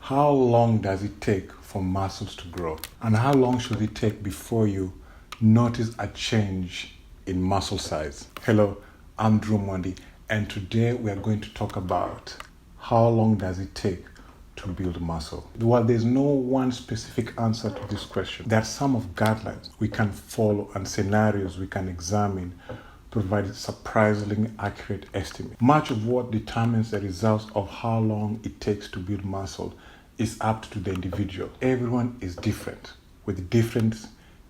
How long does it take for muscles to grow? And how long should it take before you notice a change in muscle size? Hello, I'm Drew Mondi, and today we are going to talk about how long does it take to build muscle. While there's no one specific answer to this question, there are some of guidelines we can follow and scenarios we can examine provide surprisingly accurate estimate. Much of what determines the results of how long it takes to build muscle is up to the individual. Everyone is different with different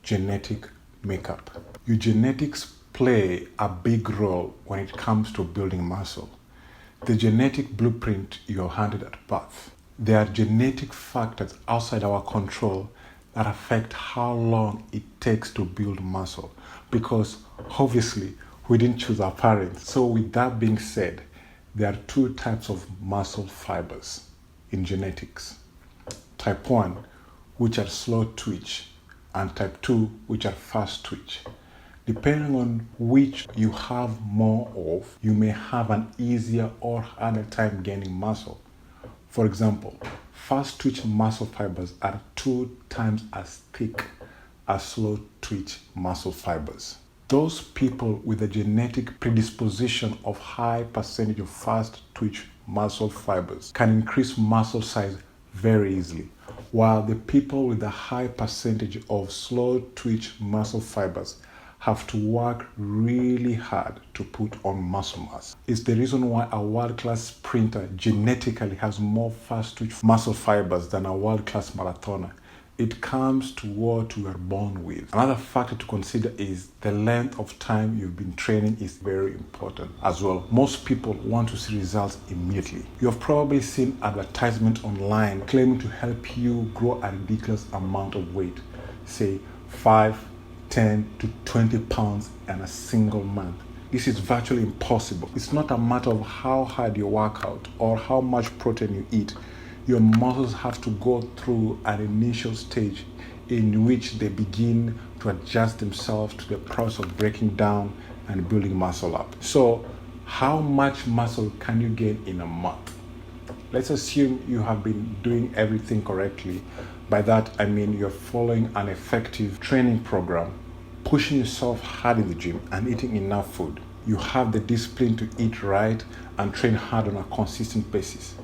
genetic makeup. Your genetics play a big role when it comes to building muscle. The genetic blueprint you're handed at birth. There are genetic factors outside our control that affect how long it takes to build muscle, because obviously we didn't choose our parents. So with that being said, there are two types of muscle fibers in genetics. Type 1, which are slow twitch, and type 2, which are fast twitch. Depending on which you have more of, you may have an easier or harder time gaining muscle. For example, fast twitch muscle fibers are 2 times as thick as slow twitch muscle fibers. Those people with a genetic predisposition of high percentage of fast twitch muscle fibers can increase muscle size very easily, while the people with a high percentage of slow twitch muscle fibers have to work really hard to put on muscle mass. It's the reason why a world-class sprinter genetically has more fast twitch muscle fibers than a world-class marathoner. It comes to what we are born with. Another factor to consider is the length of time you've been training is very important as well. Most people want to see results immediately. You have probably seen advertisements online claiming to help you grow a ridiculous amount of weight, say 5, 10 to 20 pounds in a single month. This is virtually impossible. It's not a matter of how hard you work out or how much protein you eat. Your muscles have to go through an initial stage in which they begin to adjust themselves to the process of breaking down and building muscle up. So, how much muscle can you gain in a month? Let's assume you have been doing everything correctly. By that, I mean you're following an effective training program, pushing yourself hard in the gym and eating enough food. You have the discipline to eat right and train hard on a consistent basis.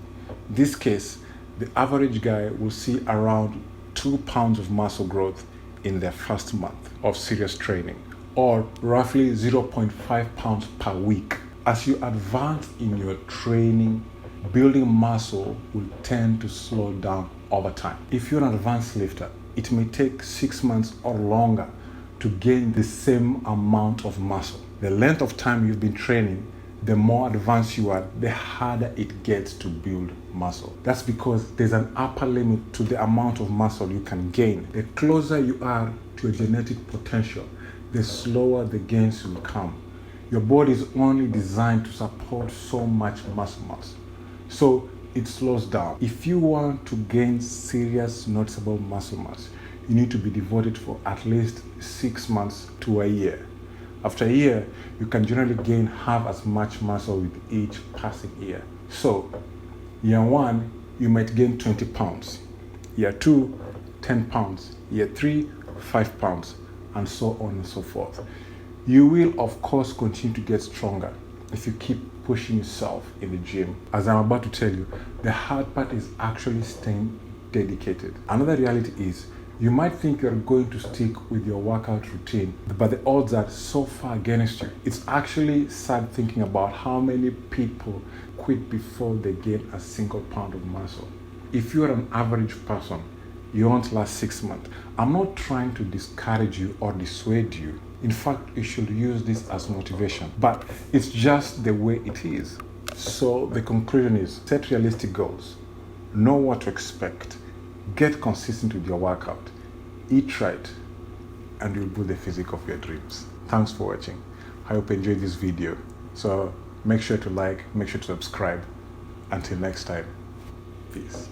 In this case, the average guy will see around 2 pounds of muscle growth in their first month of serious training, or roughly 0.5 pounds per week. As you advance in your training, building muscle will tend to slow down over time. If you're an advanced lifter, it may take 6 months or longer to gain the same amount of muscle. The length of time you've been training, the more advanced you are, the harder it gets to build muscle. That's because there's an upper limit to the amount of muscle you can gain. The closer you are to your genetic potential, the slower the gains will come. Your body is only designed to support so much muscle mass, so it slows down. If you want to gain serious noticeable muscle mass, you need to be devoted for at least 6 months to a year. After a year, you can generally gain half as much muscle with each passing year. So, year 1, you might gain 20 pounds. Year 2, 10 pounds. Year 3, 5 pounds, and so on and so forth. You will, of course, continue to get stronger if you keep pushing yourself in the gym. As I'm about to tell you, the hard part is actually staying dedicated. Another reality is, you might think you're going to stick with your workout routine, but the odds are so far against you. It's actually sad thinking about how many people quit before they gain a single pound of muscle. If you're an average person, you won't last 6 months. I'm not trying to discourage you or dissuade you. In fact, you should use this as motivation, but it's just the way it is. So the conclusion is, set realistic goals, know what to expect, get consistent with your workout, eat right, and you'll build the physique of your dreams. Thanks for watching. I hope you enjoyed this video. So make sure to like, make sure to subscribe. Until next time, peace.